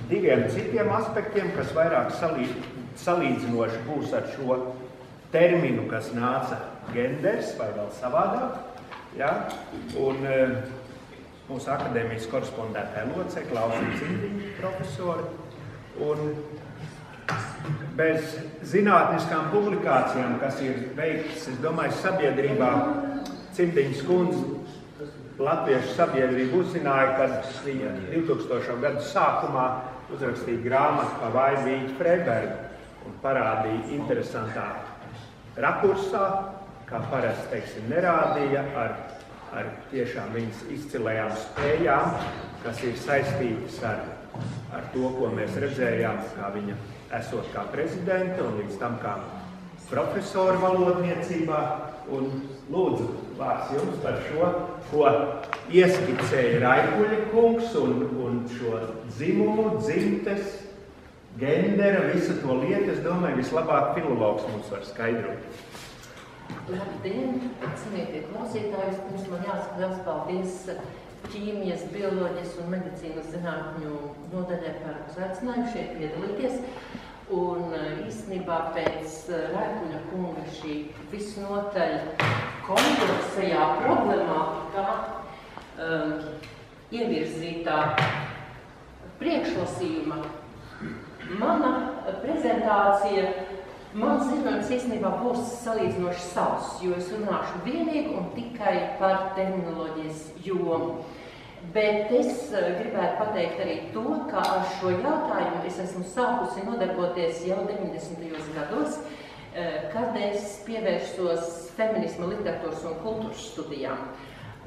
diviem citiem aspektiem, kas vairāk salīdzinoši būs ar šo terminu, kas nāca genders vai vēl savādāk. Ja? Un mūsu akadēmijas korespondētāja locekļa Ausma Cimdiņa profesori. Un bez zinātniskām publikācijām, kas ir veiktas, es domāju, sabiedrībā Cimdiņas kundze latviešu sabiedrība uzzināja, kad viņa 2000. Gadu sākumā uzrakstīja grāmatu pa Vaivīķu Freibergu un parādīja interesantā rakursā, kā parasti, teiksim, nerādīja ar tiešām viņas izcilējām spējām, kas ir saistītas ar to, ko mēs redzējām, kā viņa esot kā prezidente un līdz tam kā profesora valodniecībā. Un lūdzu, vārds jums par šo, ko ieskicēja Raikuļa kungs un šo dzimumu, dzimtes, gendera, visu to lietu, es domāju, vislabāk filologs mums var skaidrot. Labdien, cienītie klausītāji, pirms man jāsaka liels paldies ķīmijas, bioloģijas un medicīnas zinātņu nodaļai par uzaicinājumu šeit piedalīties. Un īstenībā pēc Raikuļa kunga šī visnotaļ kompleksajā problemātikā ievirzītā priekšlasījuma mana prezentācija, mans ziņojums īstenībā būs salīdzinoši savs, jo es runāšu vienīgi un tikai par terminoloģijas jomu. Bet es gribētu pateikt arī to, ka ar šo jautājumu es esmu sākusi nodarboties jau 90. gados, kad es pievērsos feminisma, literatūras un kultūras studijām.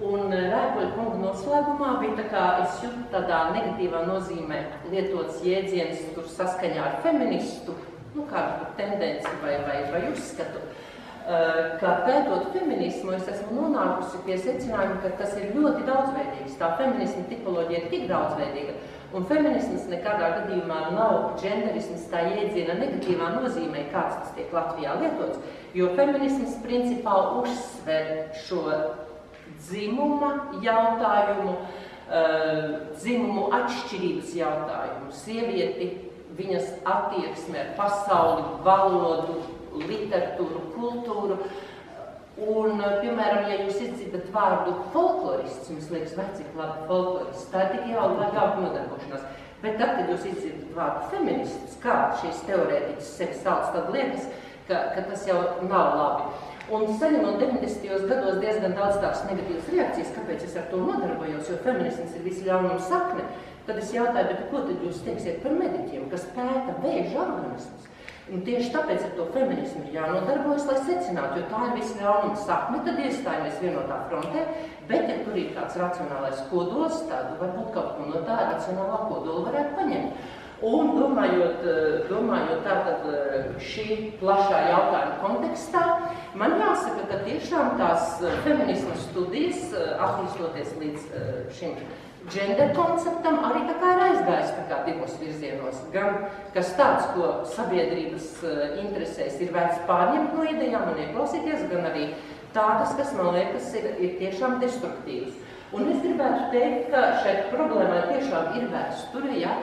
Un Raikuļa kunga noslēgumā bija tā kā es jūtu tādā negatīvā nozīmē lietots jēdziens tur saskaņā ar feministu, kādu tendenci vai uzskatu. Kā pētot feminismu, es esmu nonākusi pie secinājuma, ka tas ir ļoti daudzveidīgs. Tā feminisma tipoloģija ir tik daudzveidīga, un feminisms nekādā gadījumā nav dženderisms tā jēdziena negatīvā nozīmē, kāds tas tiek Latvijā lietots, jo feminisms principā uzsver šo dzimuma jautājumu, dzimumu atšķirības jautājumu, sievieti, viņas attieksme ar pasauli, valodu, literatūru, kultūru. Un, piemēram, ja jūs izdzirdat vārdu folklorists, jums liekas, vai cik labi folklorists, tā ir tik jauka nodarbošanās. Bet tad, kad jūs izdzirdat vārdu feminists, kā šīs teorētiķis sevi sauc, tad liekas, ka tas jau nav labi. Un saņemot 90. gados diezgan daudz tādas negatīvas reakcijas, kāpēc es ar to nodarbojos, jo feminisms ir visu ļaunumu sakne, tad es jautāju, bet ko tad jūs teiksiet par mediķiem, kas pēta vēža organismus? Un tieši tāpēc ar to feminismu ir jānodarbojas, lai secinātu, jo tā ir visu ļaunumu sakne, tad iestājamies vienotā frontē, bet, ja tur ir kāds racionālais kodols, tad varbūt kaut ko no tā racionālā kodola varētu paņemt. Un domājot tātad šī plašā jautājuma kontekstā, man jāsaka, ka tiešām tās feminisma studijas, attīstoties līdz šim gender konceptam, arī tā kā ir aizgājis tā kā divos virzienos. Gan kas tāds, ko sabiedrības interesēs ir vērts pārņemt no idejām un ieklausīties, gan arī tādas, kas, man liekas, ir tiešām destruktīvas. Un es gribētu teikt, ka šai problēmai tiešām ir vēsture, ja?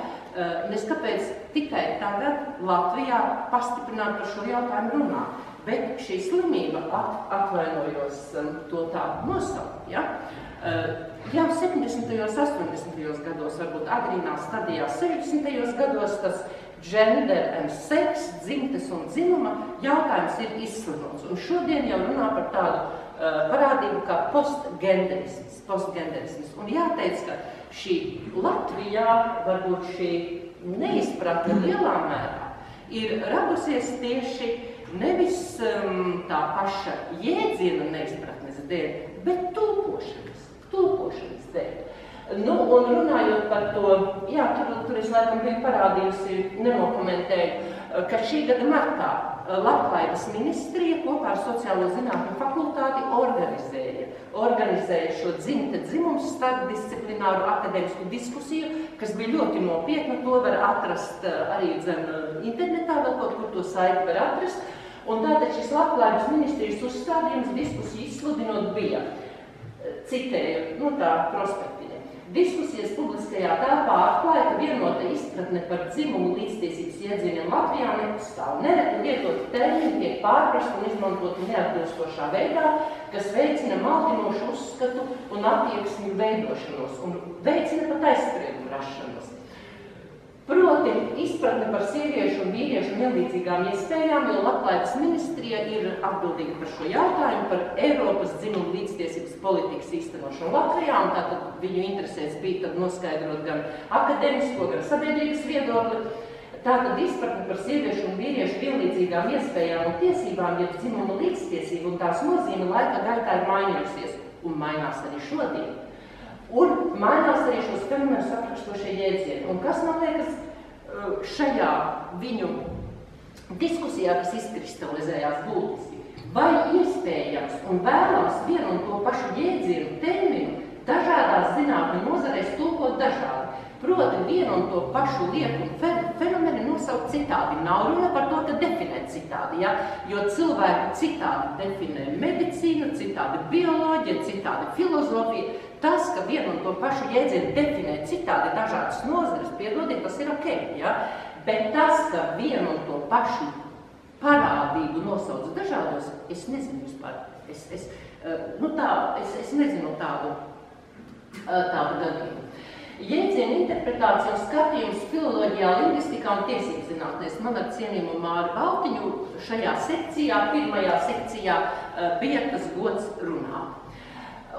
Nes kāpēc tikai tagad Latvijā pastiprināt par šo jautājumu runā, bet šī slimība atvainojos to tā nosaukt, ja? Jau 70. 80. gados, varbūt agrīnā stadijā 60. gados, tas gender and sex, dzimtes un dzimuma jautājums ir izslimots. Un šodien jau runā par tādu parādību kā postgenderisms. Un jāteic, ka šī Latvijā, varbūt šī neizpratne lielā mērā, ir radusies tieši nevis tā paša jēdziena neizpratnes dēļ, bet tulkošanas dēļ. Nu, un runājot par to, jā, tur es laikam biju parādījusi, nenokomentēju, ka šī gada martā Labklājības ministrija kopā ar Sociālo zinātņu fakultāti organizēja šo dzimums starpdisciplināru akadēmisku diskusiju, kas bija ļoti nopietna, to var atrast arī internetā, vēl kaut kur to saiti var atrast. Un tātad šis Labklājības ministrijas uzstādījums diskusiju izsludinot bija, citēju, tā prospektīvi. Diskusijas publiskajā telpā atklāja, ka vienota izpratne par dzimumu līdztiesības iedzieniem Latvijā nepastāv. Nereti lietot termini tiek pārprast un izmantot neatbilstošā veidā, kas veicina maldinošu uzskatu un attieksmi veidošanos un veicina pat aizspriedumu rašanos. Proti, izpratne par sieviešu un vīriešu vienlīdzīgām iespējām, jo Labklājības ministrija ir atbildīga par šo jautājumu, par Eiropas dzimumu līdztiesības politikas īstenošanu Latvijā, un tātad viņu interesēs bija tad noskaidrot gan akadēmisko, gan sabiedrības viedokli. Tātad izpratne par sieviešu un vīriešu vienlīdzīgām iespējām un tiesībām, jeb dzimumu līdztiesību un tās nozīme laika gaitā ir mainījusies, un mainās arī šodien. Un mainās arī šos fenomenus aprakstošie jēdzieni. Un kas, man liekas, šajā viņu diskusijā, kas izkristalizējās būtiski, vai iespējams un vēlams vienu un to pašu jēdzienu terminu dažādās zinātņu nozarēs tulkot dažādi. Proti, vienu un to pašu lietu un fenomenu nosaukt citādi. Nav runa par to, ka definē citādi, ja? Jo cilvēki citādi definē medicīnu, citādi bioloģiju, citādi filozofiju. Tas, ka vienu un to pašu jēdzienu definē citādi dažādas nozares, piedodiet, tas ir ok, ja? Bet tas, ka vienu un to pašu parādību nosauc dažādos, es nezinu vispār. Es nezinu tādu gadījumu. Jēdzienu interpretācija un skatījums filoloģijā, lingvistikā un tiesības zinātnēs. Man ar cienījumu Māri Baltiņu šajā sekcijā, pirmajā sekcijā, bija tas gods runāt.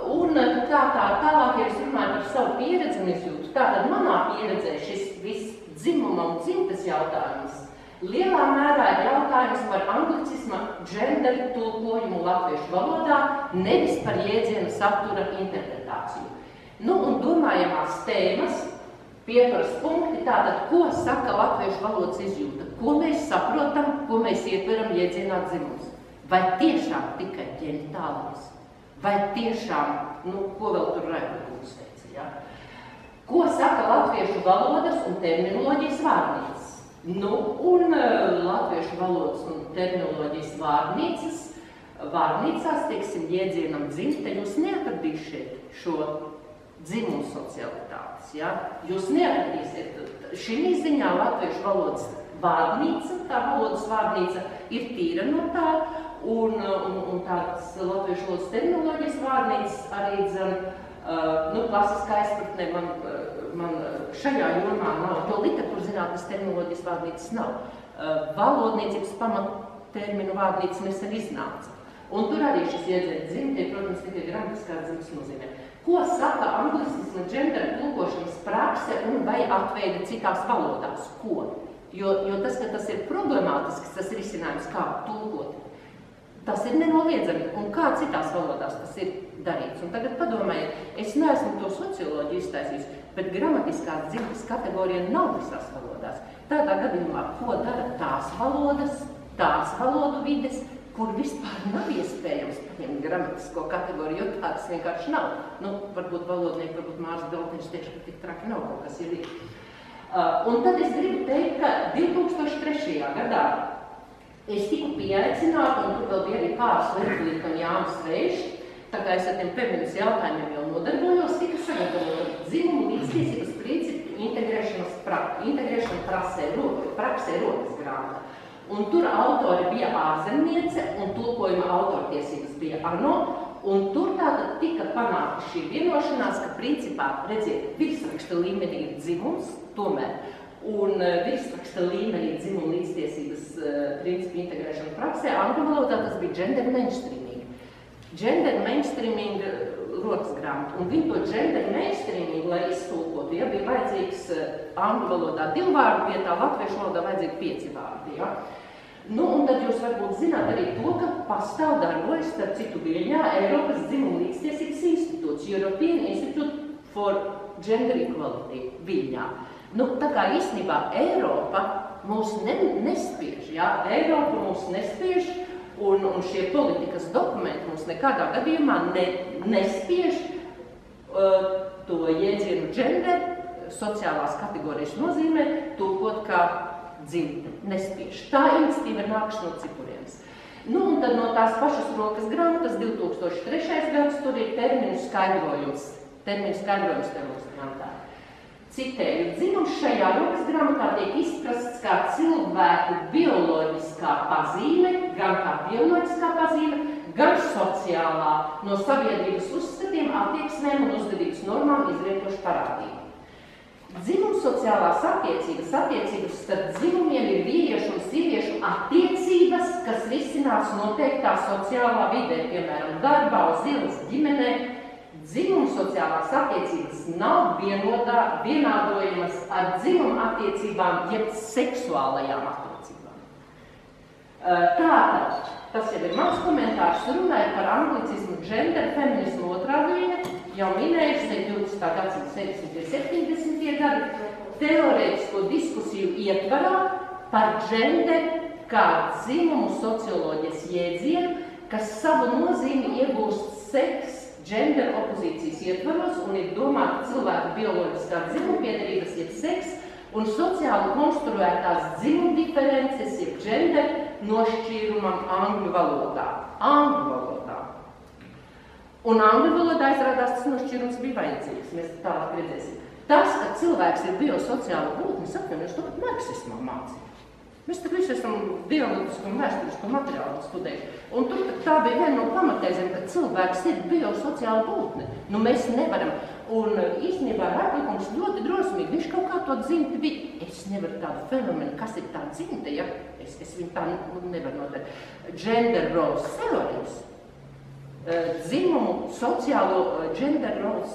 Un tālāk, ja es runāju par savu pieredzi un izjūtu, tātad manā pieredzē šis viss dzimuma un dzimtes jautājums lielā mērā ir jautājums par anglicisma genderu tulkojumu latviešu valodā, nevis par jēdzienu satura interpretāciju. Un domājamās tēmas, pieturas punkti, tātad, ko saka latviešu valodas izjūta, ko mēs saprotam, ko mēs ietveram jēdzienā dzimums. Vai tiešām tikai ģenitālijas? Vai tiešām, ko vēl tur Raibakūns teica, ja? Ko saka latviešu valodas un terminoloģijas vārnīcas? Latviešu valodas un terminoloģijas vārnīcās, teiksim, jēdzienam dzimte, jūs neatradīsiet šo dzimumu socialitātes, ja? Jūs neatradīsiet. Šī ziņā latviešu valodas vārnīca, tā valodas vārnīca ir tīra no tā, un tāds latviešu valodas terminoloģijas vārnīcas arī klasiskā izpratnē man šajā jomā nav, jo literatūrzinātnes terminoloģijas vārnīcas nav. Valodniecības pamatterminu vārnīcas nesen iznāca. Un tur arī šis jēdziens dzimte, protams, tikai gramatiskā dzimes nozīmē. Ko saka anglicisma genderu tulkošanas prakse un vai atveida citās valodās? Ko? Jo tas, ka tas ir problemātisks, tas ir izcinājums, kā tulkot. Tas ir nenoliedzami, un kā citās valodās tas ir darīts. Un tagad padomājiet, es neesmu to socioloģiju iztaisījis, bet gramatiskās dzimtes kategorija nav visās valodās. Tādā gadījumā, ko dara tās valodas, tās valodu vides, kur vispār nav iespējams paņemt gramatisko kategoriju, jo tādas vienkārši nav. Varbūt valodnieki, varbūt Mārs Beltiņš tieši, ka tik traki nav kaut kas ir. Un tad es gribu teikt, ka 2003. Gadā es tiku pieaicināta, un tur vēl bija arī pāris Republikam Jānis Veišs, tā kā es ar tiem feministu jautājumiem jau nodarbojos, tika sagatavota dzimumu līdztiesības principu integrēšana praksē rokas grāmata. Un tur autori bija ārzemniece, un tulkojuma autortiesības bija ANO, un tur tātad tika panākta šī vienošanās, ka principā, redziet, virsraksta līmenī ir dzimums, tomēr, un virsraksta līmenī dzimuma līdztiesības principu integrēšana praksē, angļu valodā tas bija gender mainstreaming. Gender mainstreaming rokas grāmata, un viņi to gender mainstreaming, lai iztulkotu, ja, bija vajadzīgs angļu valodā 2 vārdu vietā, latviešu valodā vajadzīgi 5 vārdi, ja. Un tad jūs varbūt zināt arī to, ka pastāv darbojas, starp citu Viļņā, Eiropas dzimuma līdztiesības institūts, European Institute for Gender Equality Viļņā. Tā kā īstenībā Eiropa mūs nespiež, ja, Eiropa mūs nespiež, un šie politikas dokumenti mums nekādā gadījumā nespiež to jēdzienu gender, sociālās kategorijas nozīmē, tulkot kā dzimte, nespiež. Tā iniciatīva ir nākusi no citurienes. Un tad no tās pašas rokas grāmatas 2003. Gads tur ir terminu skaidrojums te rokas grāmatā. Citēju, dzimums šajā rokas grāmatā bioloģiskā pazīme, gan kā bioloģiskā pazīme, gan sociālā, no sabiedrības uzskatiem, attieksmēm un uzvedības normām izrietoša parādība. Dzimuma sociālās attiecības starp dzimumiem ir vīriešu un sieviešu attiecības, kas risinās noteiktā sociālā vidē, piemēram, darbā, uz ielas, ģimenē. Dzimuma sociālās attiecības nav vienādojamas ar dzimuma attiecībām, jeb seksuālajām attiecībām. Tātad, tas jau ir mans komentārs, runāja par anglicismu, gender, feminismu otrādviene, jau minējuši, 20. gadsimta 70. gadi, teorētisko diskusiju ietvarā par gender kā dzimumu socioloģijas jēdzienu, kas savu nozīmi iegūst seks, gender opozīcijas ietvaros un ir domāta cilvēku bioloģiskā dzimumpiederības, jeb seks, un sociāli konstruētās dzimuma diferences, jeb gender, nošķīrumam angļu valodā. Un angļu valodā izrādās tas nošķīrums bija vajadzīgs, mēs tālāk redzēsim. Tas, ka cilvēks ir biosociāla būtne, atvainojas to, ka marksismā mācīja. Mēs tad visi esam bioloģisku un vēsturisku materiālu studējuši. Un tur tā bija viena no pamatēzēm, ka cilvēks ir biosociāla būtne. Nu, mēs nevaram. Un īstenībā Rēklikums ļoti drosmīgi, viņš kaut kā to dzimti bija. Es nevaru tādu fenomenu, kas ir tā dzimte, ja? Es viņu tā nevaru noteikt. Gender roles theories. Dzimumu sociālo gender roles,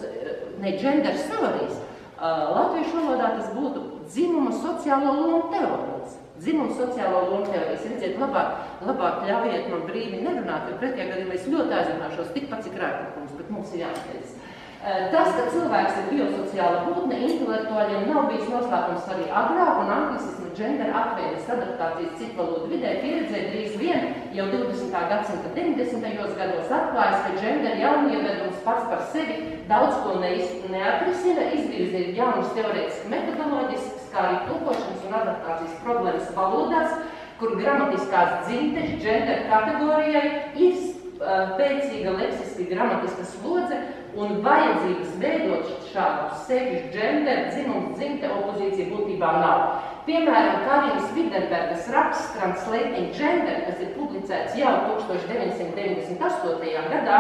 gender theories. Latviešu valodā tas būtu dzimuma sociālo lomu teorijas. Dzimuma sociālo lomu teorijas. Redziet, labāk ļaujiet man brīvi nerunāt, jo pretējā gadījumā es ļoti aizrunāšos tikpat, cik Rēklikums, bet mums ir jāsteidz. Tas, ka cilvēks ir biosociāla būtne, intelektuāļiem nav bijis noslēpums arī agrāk, un anglicismu gender atveidas adaptācijas citu valodu vidē pieredzē drīz vien jau 20. gadsimta 90. gados atklājas, ka gender jaunievedums pats par sevi daudz ko neatrisina, izvirzīja jaunas teorētiski metodoloģiskas, kā arī tulkošanas un adaptācijas problēmas valodās, kur gramatiskās dzimtes gender kategorijai ir pēcīga leksiski gramatiska slodze un vajadzības veidot šādu sevišķu gender, dzimumu, dzimte opozīcija būtībā nav. Piemēram, Karinas Viderbergas raksts Translating Gender, kas ir publicēts jau 1998. gadā,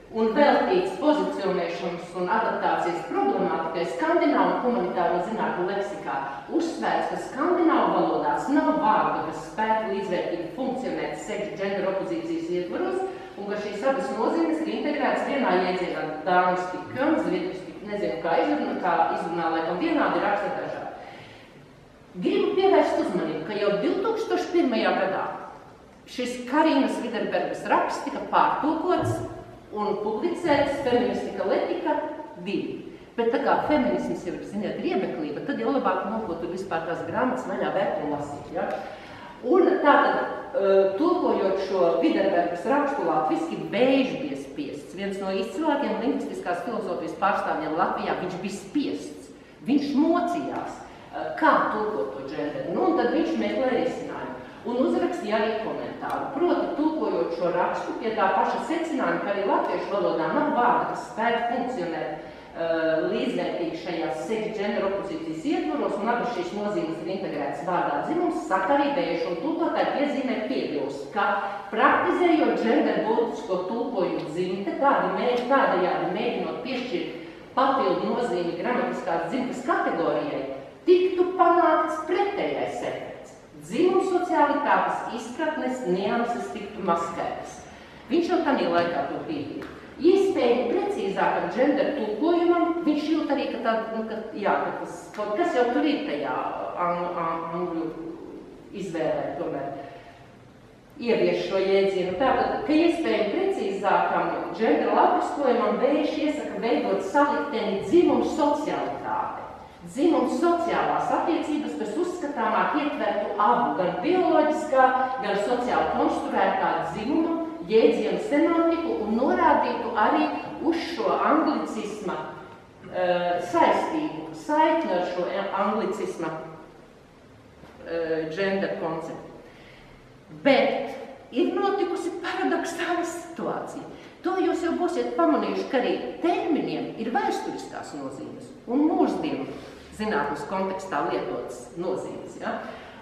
un veltīts pozicionēšanas un adaptācijas problemātikai skandināvu humanitāro zinātņu leksikā, uzsvērts, ka skandināvu valodās nav vārdu, kas spētu līdzvērtīgi funkcionēt seksu gender opozīcijas ietvaros, un ka šīs abas nozīmes ir integrētas vienā jēdzienā dāniski köm, zviedriski, nezinu, kā izrunā, laikam vienādi raksta dažādi. Gribu pievērst uzmanību, ka jau 2001. gadā šis Karinas Viderbergas raksts tika pārtulkots un publicēts Feministika Letika 2. Bet tā kā feminisms jau, ziniet, riebeklība, tad jau labāk nokot tur vispār tās grāmatas vaļā vērt un lasīt, ja? Un tātad, tulkojot šo Viderbergas rakstu latviski, Bēžs bija spiests. Viens no izcilākiem lingvistiskās filozofijas pārstāvjiem Latvijā, viņš bija spiests. Viņš mocījās, kā tulkot to genderu. Nu, un tad viņš meklē risinājumu. Un uzrakstīja arī komentāru. Proti, tulkojot šo rakstu pie tā paša secinājuma, ka arī latviešu valodā nav vārda, kas spētu funkcionēt līdzvērtīgi šajās seksu gender opozīcijas ietvaros, un abas šīs nozīmes ir integrētas vārdā dzimums, saka arī Bēžs, un tulkotāji piezīmē piebilst, ka praktizējot gender būtisko tulkojumu dzimte, tādējādi mēģinot piešķirt papildu nozīmi gramatiskās dzimtes kategorijai, tiktu panākts pretējais efekts. Dzimuma sociālitātes izpratnes nianses tiktu maskētas. Viņš jau tādā laikā to pietīja. Iespējami precīzākam gender tulkojumam, viņš jūt arī, ka kaut kas jau tur ir tajā angļu izvēlē, tomēr ievieš šo jēdzienu. Tātad, ka iespējami precīzākam gender latviskojumam Bēžs iesaka veidot salikteni dzimumu socialitāte. Dzimumu sociālās attiecības, kas uzskatāmāk ietvertu abu, gan bioloģiskā, gan sociāli konstruētā dzimuma, jēdzienu semantiku un norādītu arī uz šo anglicisma saistību, saikni ar šo anglicisma gender konceptu. Bet ir notikusi paradoksāla situācija. To jūs jau būsiet pamanījuši, ka arī terminiem ir vēsturiskās nozīmes un mūsdienu zinātnes kontekstā lietotas nozīmes. Ja?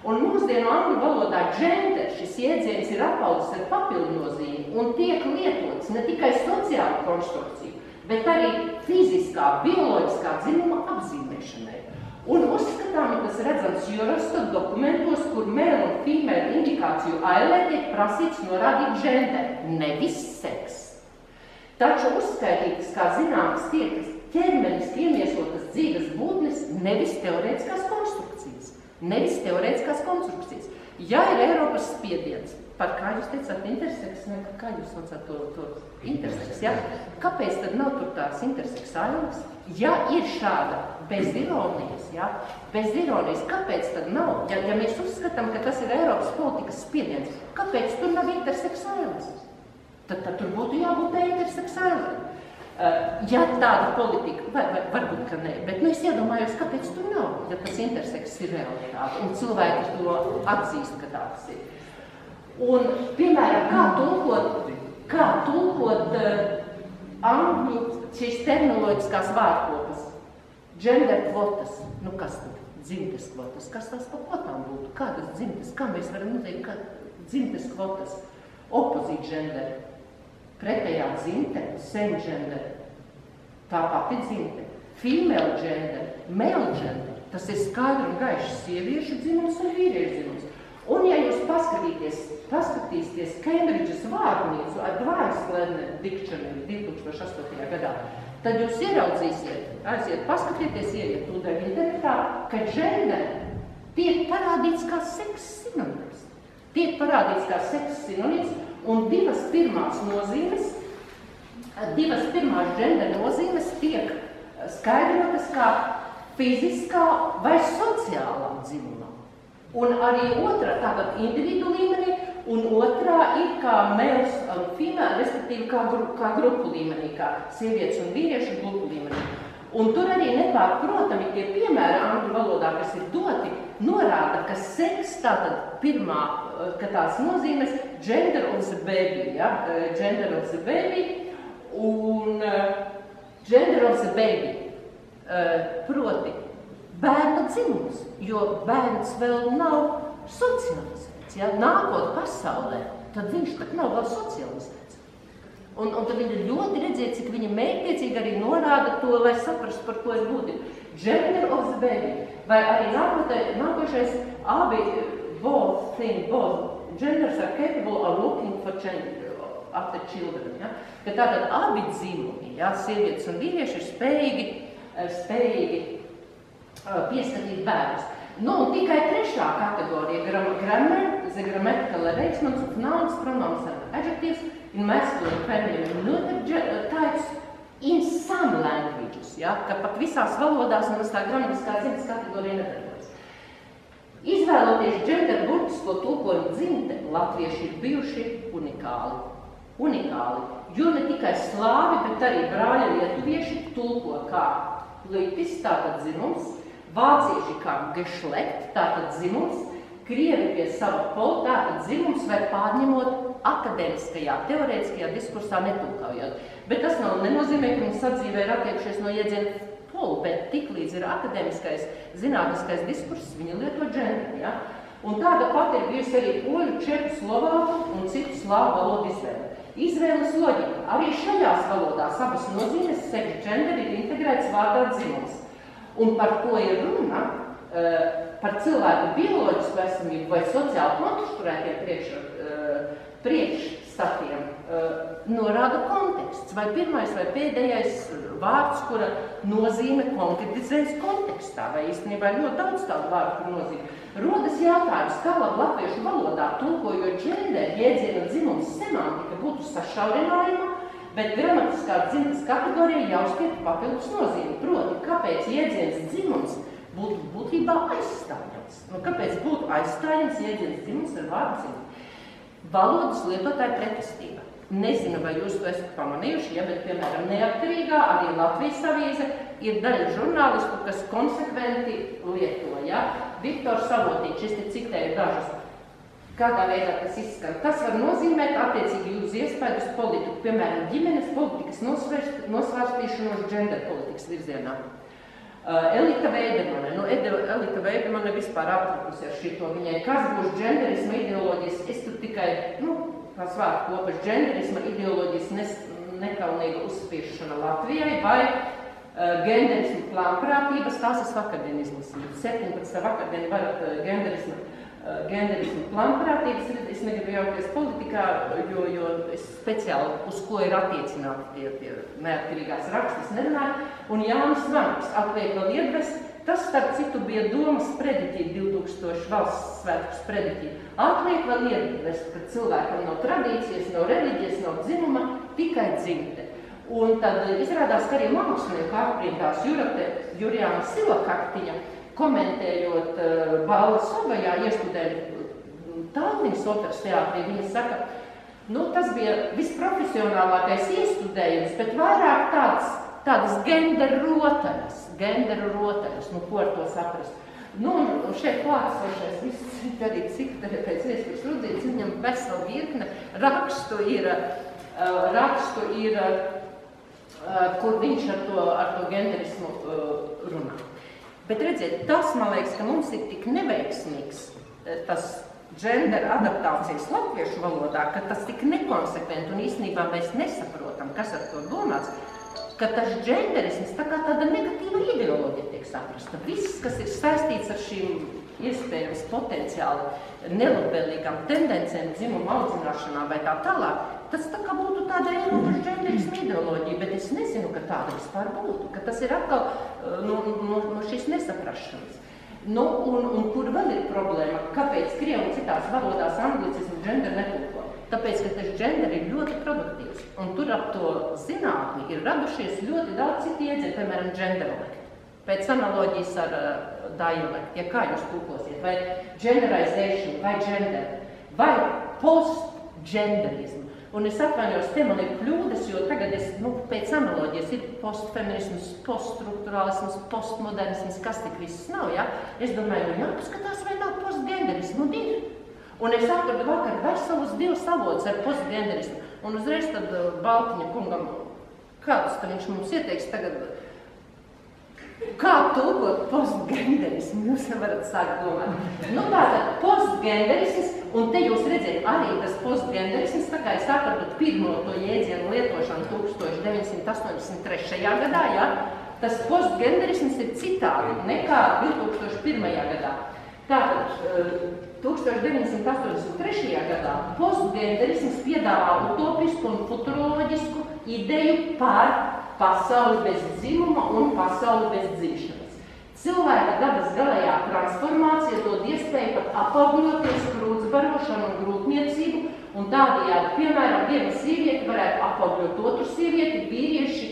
Un mūsdienu angļu valodā gender, šis jēdziens ir apaudzis ar papildu nozīmi un tiek lietots ne tikai sociālu konstrukciju, bet arī fiziskā, bioloģiskā dzimuma apzīmēšanai. Un uzskatāmi tas redzams Eurostat dokumentos, kur male un female indikāciju ailē tiek prasīts norādīt gender, nevis seks. Taču uzskaitītas kā zināmas tiekas ķermeniski iemiesotas dzīves būtnes, nevis teorētiskās konstrukcijas. Ja ir Eiropas spiediens, par kā jūs teicāt interseks, ne, kā jūs saucāt to interseks, ja? Kāpēc tad nav tur tās interseks ailes? Ja ir šāda bez ironijas, ja? Bez ironijas, kāpēc tad nav? Ja mēs uzskatām, ka tas ir Eiropas politikas spiediens, kāpēc tur nav interseks ailes? Tad tur būtu jābūt interseks ailei. Ja tāda politika, varbūt, ka nē, bet es iedomājos, kāpēc tur nav, ja tas interseks ir realitāte, un cilvēki to atzīst, ka tāds ir. Un, piemēram, kā tulkot angļu šīs terminoloģiskās vārdkopas, gender kvotas, nu kas tad, dzimtes kvotas, kas tās pa kvotām būtu, kādas dzimtes, kā mēs varam noteikt, ka dzimtes kvotas, opposite gender, pretējā dzimte, same gender, tā pati dzimte, female gender, male gender, tas ir skaidri un gaiši sieviešu dzimums un vīriešu dzimums. Un ja jūs paskatīsieties Cambridges vārdnīcu Advanced Learner Dictionary 2008. Gadā, tad jūs ieraudzīsiet, aiziet paskatieties, ieiet tūdaļ internetā, ka gender tiek parādīts kā seks sinonīms. Un divas pirmās gender nozīmes tiek skaidrotas kā fiziskā vai sociālā dzimumā. Un arī otrā, tātad individu līmenī, un otrā ir kā males un female, respektīvi kā grupu līmenī, kā sievietes un vīriešu grupu līmenī. Un tur arī nepārprotami tie piemēri angļu valodā, kas ir doti, norāda, ka seks tātad pirmā, ka tās nozīmes gender of the baby, ja? Gender of the baby un gender of the baby, proti bērna dzimums, jo bērns vēl nav socializēts, ja? Nākot pasaulē, tad viņš tak nav vēl socializēts. Un tad viņi ļoti redzēja, cik viņi mērķtiecīgi arī norāda to, lai saprastu, par ko ir būtība. Gender of the baby, vai arī nākošais abi both genders are capable of looking for after children. Ja? Ka tātad abi dzimumi, ja? Sievietes un vīrieši ir spējīgi pieskatīt bērnus. Nu, un tikai trešā kategorija, grammar, the grammatical arrangements of nouns, pronouns and adjectives in masculine, feminine and neuter types in some languages, ja? Ka pat visās valodās nemaz tā gramatiskā dzimtes kategorija nedarbojas. Izvēloties gender burtisko tulkojumu dzimte, latvieši ir bijuši unikāli, jo ne tikai slāvi, bet arī brāļa lietuvieši tulko kā litis, tātad dzimums, vācieši kā geschlecht, tātad dzimums, krievi pie sava pola, tātad dzimums, vai pārņemot akadēmiskajā, teorētiskajā diskursā netulkojot. Bet tas nenozīmē, ka viņi sadzīvē ir attiekšies no iedziena polu, bet tiklīdz ir akadēmiskais, zinātniskais diskurss, viņi lieto gender, ja? Un tāda pati ir bijusi arī poļu, čehu, slovāku un citu slāvu valodu izvēle. Izvēles loģika. Arī šajās valodās abas nozīmes sex gender ir integrēts vārdā dzimums. Un par ko ir runa, par cilvēku bioloģisku esamību vai sociāli konstruētiem priekšstatiem, norāda konteksts, vai pirmais vai pēdējais vārds, kura nozīme konkretizējas kontekstā, vai īstenībā ļoti daudz tādu vārdu, kur nozīme. Rodas jautājums, kā latviešu valodā tulkojot gender, jēdziena dzimums semantika būtu sašaurinājuma, bet gramatiskā dzimtas kategorija jau šķiet papildus nozīme. Proti, kāpēc jēdziens dzimums būtu būtībā aizstājams? Nu, kāpēc būtu aizstājams jēdziens dzimums ar vārdu dzimums? Valodas lietotāja pretestība. Nezinu, vai jūs to esat pamanījuši, ja, bet, piemēram, Neatkarīgā, arī Latvijas avīze, ir daļa žurnālistu, kas konsekventi lieto, ja. Viktors Savotīčs, es te citēju dažus, kādā veidā tas izskan. Tas var nozīmēt attiecīgi jūsu iespējas politiku, piemēram, ģimenes politikas nosvērstīšanos gender politikas virzienā. Elita Elita Veidemane. Elita Veidemane vispār aptrakusi ar šito viņai. Kas būs dženderisma ideoloģijas? Es tur tikai, tās vārdu kopas dženderisma ideoloģijas nekaunīga uzspiešana Latvijai vai genderismu plānprātības, tās es vakardien izlasīju. 17. vakardien varat genderismu plānprātības, es negribu jaukties politikā, jo es speciāli uz ko ir attiecināti tie neatkarīgās rakstas nerunāju. Un Jānis Vanks, Atliekla Liedves, tas starp citu bija domas prediķī 2000 valsts svētkus prediķī. Atliekla Liedves, kad cilvēkam nav tradīcijas, nav reliģijas, nav dzimuma, tikai dzimte. Un tad izrādās, ka arī mākslinieku aprindās Jurijāna Silakaktiņa, komentējot Balles Savajā, iestudēju Tallinas operas teātrī, viņa saka, tas bija visprofesionālākais iestudējums, bet vairāk tādas genderu rotaļas, ko ar to saprast. Un šeit klātsošais viss arī psihoterapeits Iespējas Rudzītis, viņam vesela virkne rakstu ir, kur viņš ar to genderismu runā. Bet redziet, tas, man liekas, ka mums ir tik neveiksmīgs tas gender adaptācijas latviešu valodā, ka tas tik nekonsekventi un īstenībā mēs nesaprotam, kas ar to domāts, ka tas genderisms tā kā tāda negatīva ideoloģija tiek saprasta. Viss, kas ir saistīts ar šīm iespējams potenciāli nelabvēlīgām tendencēm, dzimumu audzināšanā vai tā tālāk, tas tā kā būtu tāda Eiropas genderisma ideoloģija, bet es nezinu, ka tāda vispār būtu, ka tas ir atkal no šīs nesaprašanas. Un kur vēl ir problēma? Kāpēc krievu citās valodās anglicismu gender netulko? Tāpēc, ka tas gender ir ļoti produktīvs, un tur ap to zinātni ir radušies ļoti daudz citu iedzieni, piemēram, genderolekti. Pēc analoģijas ar dialekti, kā jūs tulkosiet, vai genderization, vai gender, vai post-genderismu. Un es atvainojos, te man ir kļūdas, jo tagad pēc analoģijas ir postfeminisms, poststruktūrālisms, postmodernisms, kas tik viss nav, ja? Es domāju, jāpaskatās, vai nav postgenderismu, un ir. Un es atradu vakar veselus 2 avotus ar postgenderismu. Un uzreiz tad Baltiņa kungam, kādus tad viņš mums ieteiks tagad, kā tulkot postgenderismu, jūs nevarat sākt domāt. Tātad postgenderisms, un te jūs redzēt arī tas postgenderisms, tā kā es atradu pirmo to jēdzienu lietošanu 1983. gadā, ja? Tas postgenderisms ir citādi nekā 2001. gadā. Tātad 1983. gadā postgenderisms piedāvā utopisku un futuroloģisku ideju par pasauli bez dzimuma un pasauli bez dzīšanas. Cilvēka dabas galējā transformācija dod iespēju pat apaugļoties krūtsbarošanu un grūtniecību, un tādējādi, piemēram, viena sieviete varētu apaugļot otru sievieti, vīrieši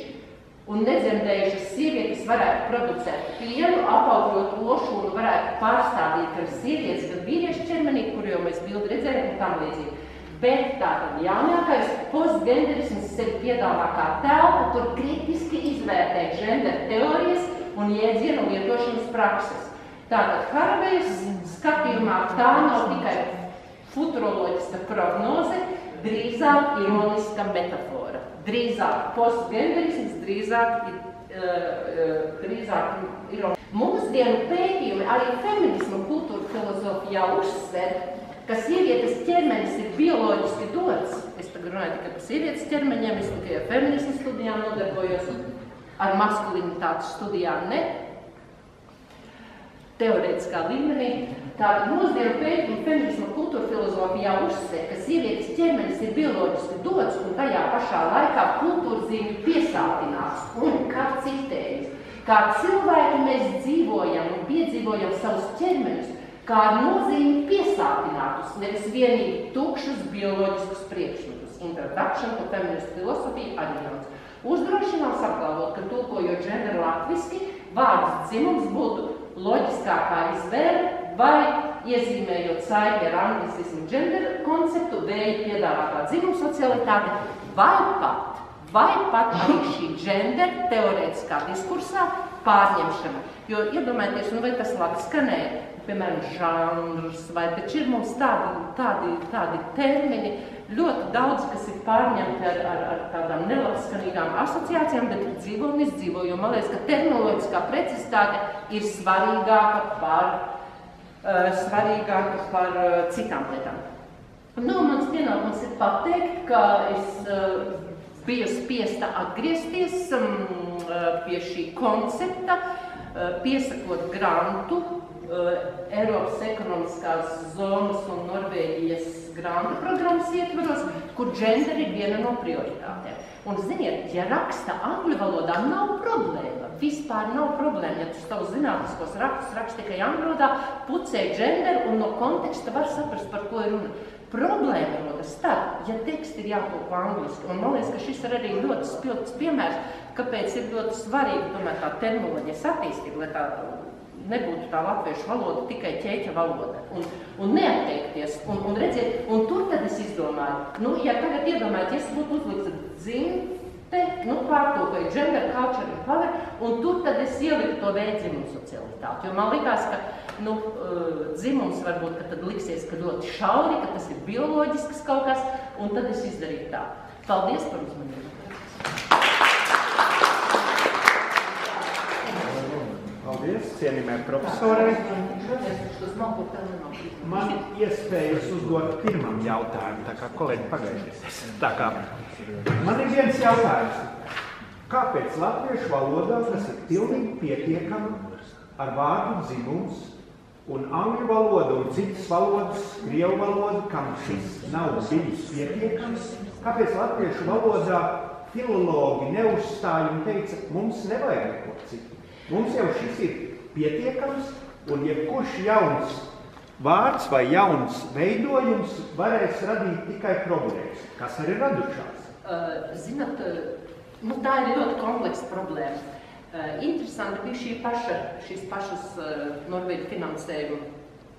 un nedzemdējušas sievietes varētu producēt pienu, apaugļot lošu un varētu pārstādīt ar sievietes, gan vīriešu ķermenī, kur jau mēs bildi redzējām un tam līdzīgi. Bet tātad jaunākais postgenderisms sevi piedāvā kā telpu, kur kritiski izvērtē gender teorijas un jēdzienu lietošanas prakses. Tātad Karavejas skatījumā tā nav tikai futuroloģiska prognoze, drīzāk ironiska metafora. Drīzāk postgenderisms, drīzāk ironiska. Mūsdienu pētījumi arī feminismu kultūra filozofijā uzsver, ka sievietes ķermenis ir bioloģiski dots. Es tagad runāju tikai par sievietes ķermeņiem, es tikai ar feminismu studijām nodarbojos, ar maskulinitātes studijām ne. Teorētiskā līmenī. Tātad mūsdienu pētījumi feminismu kultūra filozofijā uzsver, ka sievietes ķermenis ir bioloģiski dots un tajā pašā laikā kultūrzīmi piesātināts. Un kā citējums, kā cilvēki mēs dzīvojam un piedzīvojam savus ķermeņus, kā ar nozīmi piesātinātus, nevis vienīgi tukšus bioloģiskus priekšmetus. Introduction to feminist philosophy arī jauns. Uzdrošinās apgalvot, ka tulkojot gender latviski, vārds dzimums būtu loģiskākā izvēle vai iezīmējot saikni ar anglicismu gender konceptu, vēja piedāvātā dzimuma socialitāte, vai pat arī šī gender teorētiskā diskursā pārņemšana. Jo iedomājieties, vai tas labi skanēja, piemēram, žanrs, vai taču ir mums tādi termini, ļoti daudz, kas ir pārņemti ar tādām nelabskanīgām asociācijām, bet ir dzīvo un izdzīvo, jo man liekas, ka terminoloģiskā precizitāte ir svarīgāka par citām lietām. Nu, mans pienākums ir pateikt, ka es biju spiesta atgriezties pie šī koncepta, piesakot grantu Eiropas ekonomiskās zonas un Norvēģijas grantu programmas ietvaros, kur gender ir viena no prioritātēm. Un, ziniet, ja raksta angļu valodā, nav problēma. Vispār nav problēma. Ja tu savus zinātniskos rakstus raksti tikai angļu valodā, pucē gender un no konteksta var saprast, par ko ir runa. Problēma rodas tad, ja teksti ir jātulko angliski. Un man liekas, ka šis ir arī ļoti spilgts piemērs, kāpēc ir ļoti svarīgi tomēr tā terminoloģijas attīstība, lai tā nebūtu tā latviešu valoda tikai ķēķa valoda. Un neatteikties. Un redziet, un tur tad es izdomāju, ja tagad iedomājat, ja es būtu uzlikts dzimte, pārtulkoju gender, culture and power, un tur tad es ieliku to dzimumu socialitāti. Jo man likās, ka dzimums varbūt, ka tad liksies, ka ļoti šauri, ka tas ir bioloģisks kaut kas, un tad es izdarīju tā. Paldies par uzmanību. Paldies, cienījamai profesorai. Man iespējas uzdot pirmam jautājumu, tā kā kolēģi pagaidies. Man ir viens jautājums. Kāpēc latviešu valodā tas ir pilnīgi pietiekami ar vārdu dzimums un angļu valoda un citas valodas, krievu valoda, kam šis nav bijis pietiekams? Kāpēc latviešu valodā filologi neuzstāja un teica, mums nevajag neko citu? Mums jau šis ir pietiekams, un jebkurš jauns vārds vai jauns veidojums varēs radīt tikai problēmas, kas arī radušās. Zināt, tā ir ļoti kompleksa problēma. Interesanti bija šīs pašas Norvēģu finansējuma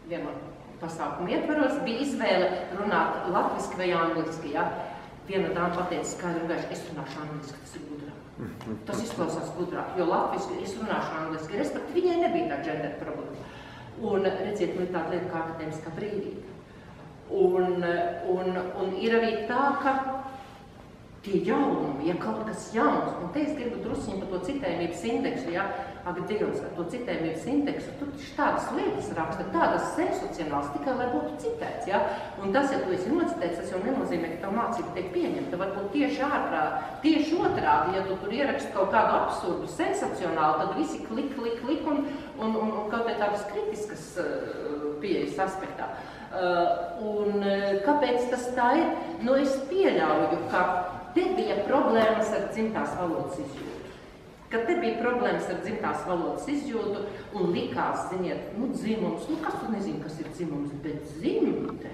vienā pasākuma ietvaros, bija izvēle runāt latviski vai angliski. Ja? Viena dāma pateica skaidri un gaiši, es runāšu angliski, tas ir gudrāk. Tas izklausās gudrāk, jo latviski es runāšu angliski, respektīvi viņai nebija tā gender problēma. Un redziet, ir tāda lieta kā akadēmiskā brīvība. Un ir arī tā, ka tie jaunumi, ja kaut kas jauns, un te es gribu drusciņu par to citējumības indeksu, ja, ak, Dievs, ar to citējumības indeksu, tu tādas lietas raksta, tādas sensacionāls, tikai lai būtu citēts, ja, un tas, ja tu esi nocitēts, tas jau nenozīmē, ka tev mācība tiek pieņemta, varbūt tieši otrādi, ja tu tur ieraksti kaut kādu absurdu, sensacionālu, tad visi klik, un kaut vai tādas kritiskas pieejas aspektā. Un kāpēc tas tā ir? Es pieļauju, ka te bija problēmas ar dzimtās valodas izjūtu. Kad te bija problēmas ar dzimtās valodas izjūtu un likās, ziniet, dzimums, kas tu nezinu, kas ir dzimums, bet dzimte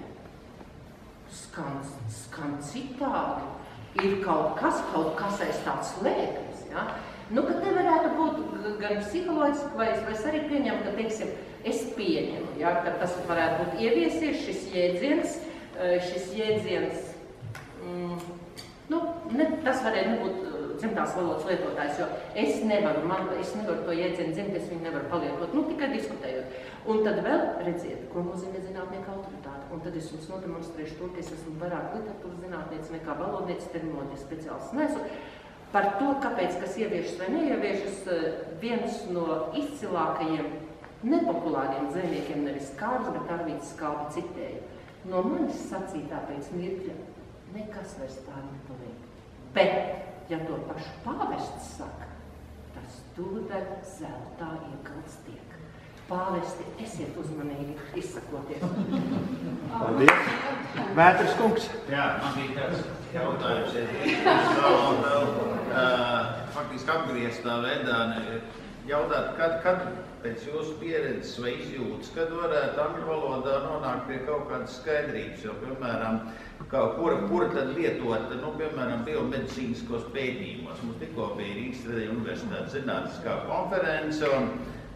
skan citādi. Ir kaut kas aiz tāds slēpjas, ja? Ka te varētu būt gan psiholoģiski, vai es arī pieņemu, ka, teiksim, es pieņemu, ja, ka tas varētu būt ieviesies šis jēdziens, tas varētu nebūt dzimtās valodas lietotājs, jo es nevaru to jēdzienu dzimt, es viņu nevaru palietot, tikai diskutējot. Un tad vēl redziet, ko nozīmē zinātnieka autoritāte. Un tad es jums nodemonstrēšu to, ka es esmu vairāk literatūras zinātniece nekā valodniece, terminoloģijas speciālists. Neesmu par to, kāpēc, kas ieviešas vai neieviešas, viens no izcilākajiem nepopulāriem dzejniekiem, nevis Kārs, bet Arvīds Skalbe citēja. No manis sacītā pēc mirkļa nekas vairs tā nepaliek. Bet, ja to pašu pāvests saka, tas tūdaļ zeltā iekalts tiek. Pāvesti, esiet uzmanīgi, izsakoties. Paldies. Vētras kungs. Jā, man bija tāds jautājums. Faktiski apgrieztā veidā jautāt, kad pēc jūsu pieredzes vai izjūtas, kad varētu angļu valodā nonākt pie kaut kādas skaidrības, jo, piemēram, kura tad lietot, piemēram, biomedicīniskos pētījumos. Mums tikko bija Rīgas Universitātes zinātniskā konference un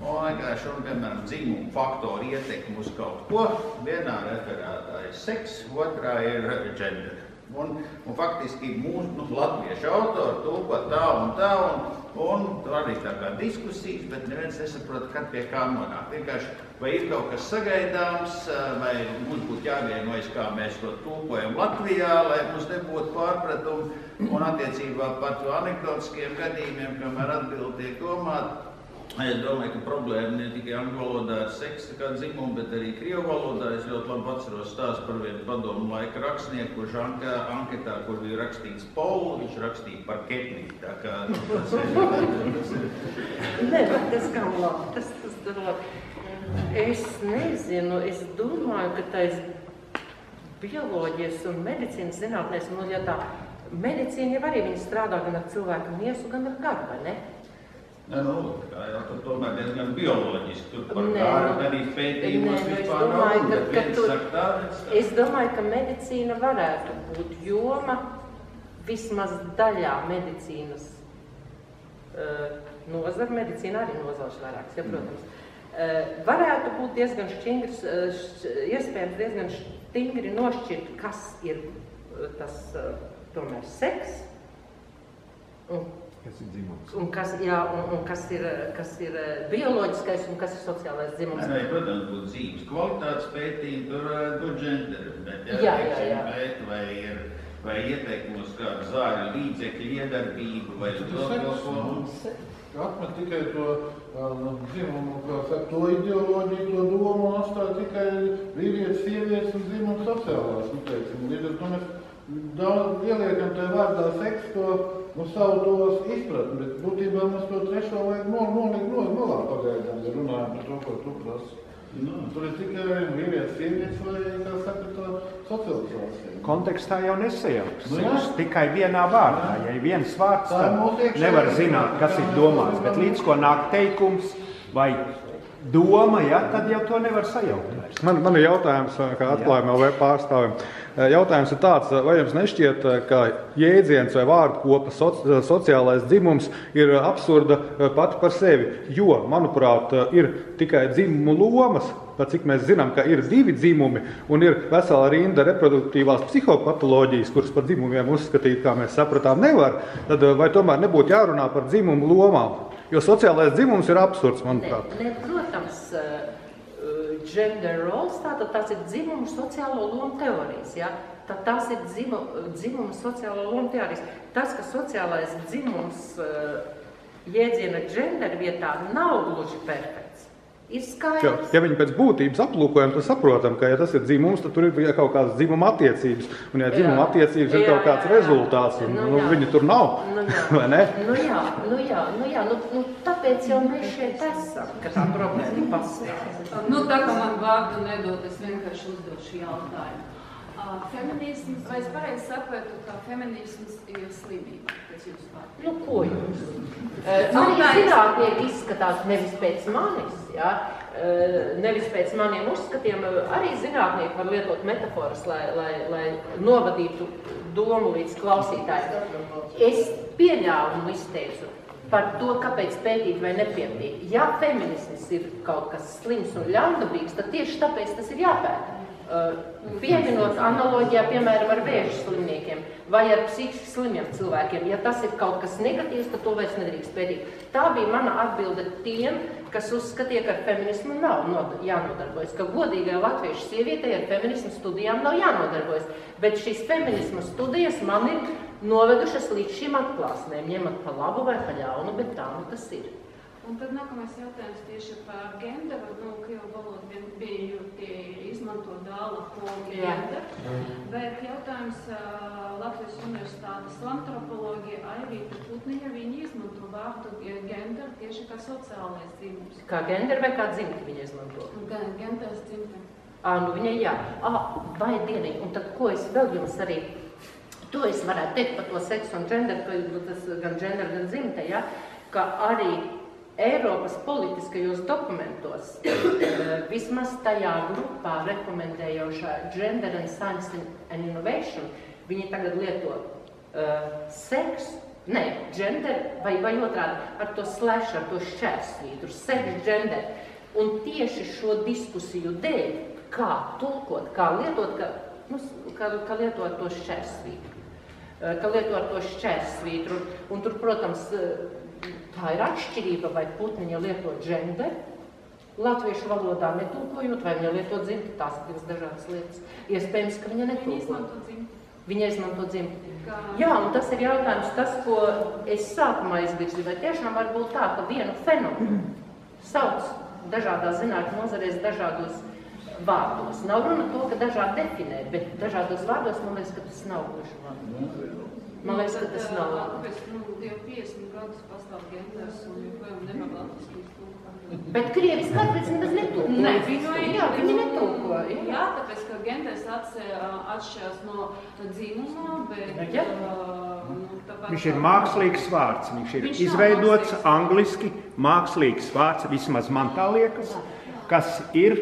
vienkārši, piemēram, dzimumu faktoru ietekmi uz kaut ko. Vienā referātā ir seks, otrā ir gender. Un faktiski mūsu latviešu autori tulko tā, un arī tā kā diskusijas, bet neviens nesaprot, kad pie kā nonāk. Vienkārši, vai ir kaut kas sagaidāms, vai mums būtu jāvienojas, kā mēs to tulkojam Latvijā, lai mums nebūtu pārpratumi, un attiecībā par to anekdotiskiem gadījumiem, kamēr atbildi tiek domāta. Es domāju, ka problēma ne tikai angļu valodā ar seksu kā dzimumu, bet arī krievu valodā. Es ļoti labi atceros stāstu par vienu padomu laika rakstnieku, kurš anketā, kur bija rakstīts polu, viņš rakstīja par ketnīti. Tā kā tas ir. Nē, bet tas kā labi, tas labi. Es nezinu, es domāju, ka tais bioloģijas un medicīnas zinātnēs, un ja tā medicīna jau arī viņi strādā gan ar cilvēku miesu, gan ar garu, vai ne? Nē, tā jau tur tomēr diezgan bioloģiski. Tur par kāru arī pētījumos vispār nav, bet viens saka tā, viens tā. Es domāju, ka medicīna varētu būt joma vismaz daļā medicīnas nozara. Medicīna arī nozars vairāks, ja, protams. Varētu būt diezgan šķingrs, iespējams diezgan stingri nošķirt, kas ir tas tomēr seks. Kas ir dzimums? Un kas ir bioloģiskais un kas ir sociālais dzimums. Nē, protams, būtu dzīves kvalitātes pētījumi, tur būtu genderi, bet vai ieteikumus kādu zāļu līdzekļu iedarbību vai atmet tikai to dzimumu, kā saka, to ideoloģiju, to domu un atstāja tikai vīrietis, sievietes un dzimumu sociālās, teiksim. Līdz ar to mēs daudz ieliekam tajā vārdā seks to savu tos izpratni, bet būtībā mēs to trešo vajag nolikt malā pagaidām, ja runājam par to, ko tu prasi. Tur ir tikai vīrietis, sievietes vai, kā saka, tā socializācija. Kontekstā jau nesajauks. Tikai vienā vārdā. Ja ir viens vārds, tad nevar zināt, kas ir domāts, bet līdz ko nāk teikums vai doma, ja, tad jau to nevar sajaukt. Man ir jautājums, kā atklājumā pārstāvim. Jautājums ir tāds, vai jums nešķiet, ka jēdziens vai vārdkopa sociālais dzimums ir absurda pati par sevi, jo, manuprāt, ir tikai dzimumu lomas, pat cik mēs zinām, ka ir divi dzimumi un ir vesela rinda reproduktīvās psihopatoloģijas, kuras par dzimumiem uzskatīt, kā mēs sapratām, nevar, tad vai tomēr nebūtu jārunā par dzimumu lomām? Jo sociālais dzimums ir absurds, manuprāt. Ne, protams, gender roles, tātad tās ir dzimumu sociālo lomu teorijas, ja? Tad tās ir dzimumu sociālo lomu teorijas. Tas, ka sociālais dzimums jēdziena gender vietā nav gluži perfekts, ir skaidrs. Ja viņi pēc būtības aplūkojam, tad saprotam, ka ja tas ir dzimums, tad tur ir kaut kādas dzimuma attiecības. Un ja dzimuma attiecības ir kaut kāds rezultāts, un viņi tur nav, vai ne? Tāpēc jau mēs šeit esam, ka tā problēma pastāv. Tā kā man vārdu nedod, es vienkārši uzdošu jautājumu. Feminisms, vai es pareizi saprotu, ka feminisms ir slimība, pēc jūsu vārdu? Ko jūs? Arī zinātnieki izskatās nevis pēc manis, ja? Nevis pēc maniem uzskatiem, arī zinātnieki var lietot metaforas, lai novadītu domu līdz klausītājiem. Es pieļāvu un izteicu par to, kāpēc pētīt vai nepētīt. Ja feminisms ir kaut kas slims un ļaundabīgs, tad tieši tāpēc tas ir jāpēta. Pieminot analoģijā, piemēram, ar vēža slimniekiem vai ar psihiski slimiem cilvēkiem. Ja tas ir kaut kas negatīvs, tad to vairs nedrīkst pētīt. Tā bija mana atbilde tiem, kas uzskatīja, ka ar feminismu nav jānodarbojas, ka godīgai latviešu sievietei ar feminismu studijām nav jānodarbojas. Bet šīs feminismu studijas man ir novedušas līdz šīm atklāsmēm, ņemat pa labu vai pa ļaunu, bet tā nu tas ir. Un tad nākamais jautājums tieši par genderu. Krievu valoda bija izmanto dāla pogu genderu, bet jautājums Latvijas Universitātes antropoloģija Aivīta Putniņa, viņi izmanto vārdu genderu tieši kā sociālais dzimums. Kā genderu vai kā dzimti viņa izmanto? Genders dzimti. Viņai jā. Vai dieniņ, un tad ko es vēl jums arī, to es varētu teikt par to seksu un genderu, tas gan genderu, gan dzimte, ja, ka arī Eiropas politiskajos dokumentos, vismaz tajā grupā rekomendējošā Gender and Science and Innovation, viņi tagad lieto gender vai otrādi, ar to slash, ar to šķērsvītru, sex, gender. Un tieši šo diskusiju dēļ, kā tulkot, kā lietot, ka ka lietot to šķērsvītru. Un tur, protams, tā ir atšķirība, vai putniņa lieto dženderi, latviešu valodā netulkojot, vai viņa lieto dzimti, tās ir divas dažādas lietas. Iespējams, ka viņa netulko. Viņa izmanto dzimti. Jā, un tas ir jautājums, tas, ko es sākumā izvirzīju, vai tiešām var būt tā, ka vienu fenomenu sauc dažādās zinātņu nozarēs dažādos vārdos. Nav runa to, ka dažādi definē, bet dažādos vārdos, man liekas, ka tas nav gluži labi. Man liekas, ka tas nav labi. Jau 50 gadus pastāv genders un joprojām nevar latviski iztulkot. Bet krievis kāpēc nemaz netulko? Ne, viņi netulko. Jā, tāpēc, ka genders atšķirās no dzimuma, bet viņš ir mākslīgs vārds. Viņš ir izveidots angliski mākslīgs vārds, vismaz man tā liekas, kas ir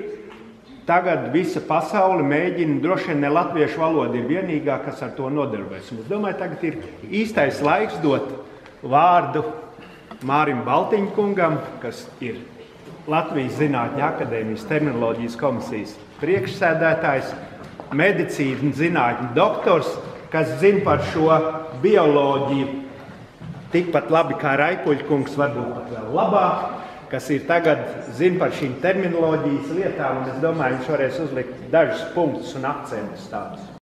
tagad visa pasaule mēģina, droši vien ne latviešu valoda ir vienīgā, kas ar to nodarbojas. Es domāju, tagad ir īstais laiks dot vārdu Mārim Baltiņkungam, kas ir Latvijas Zinātņu akadēmijas terminoloģijas komisijas priekšsēdētājs, medicīnas zinātņu doktors, kas zina par šo bioloģiju tikpat labi kā Raipuļkungs, varbūt pat vēl labāk, kas ir tagad zina par šīm terminoloģijas lietām, un es domāju, viņš varēs uzlikt dažus punktus un akcentus tādus.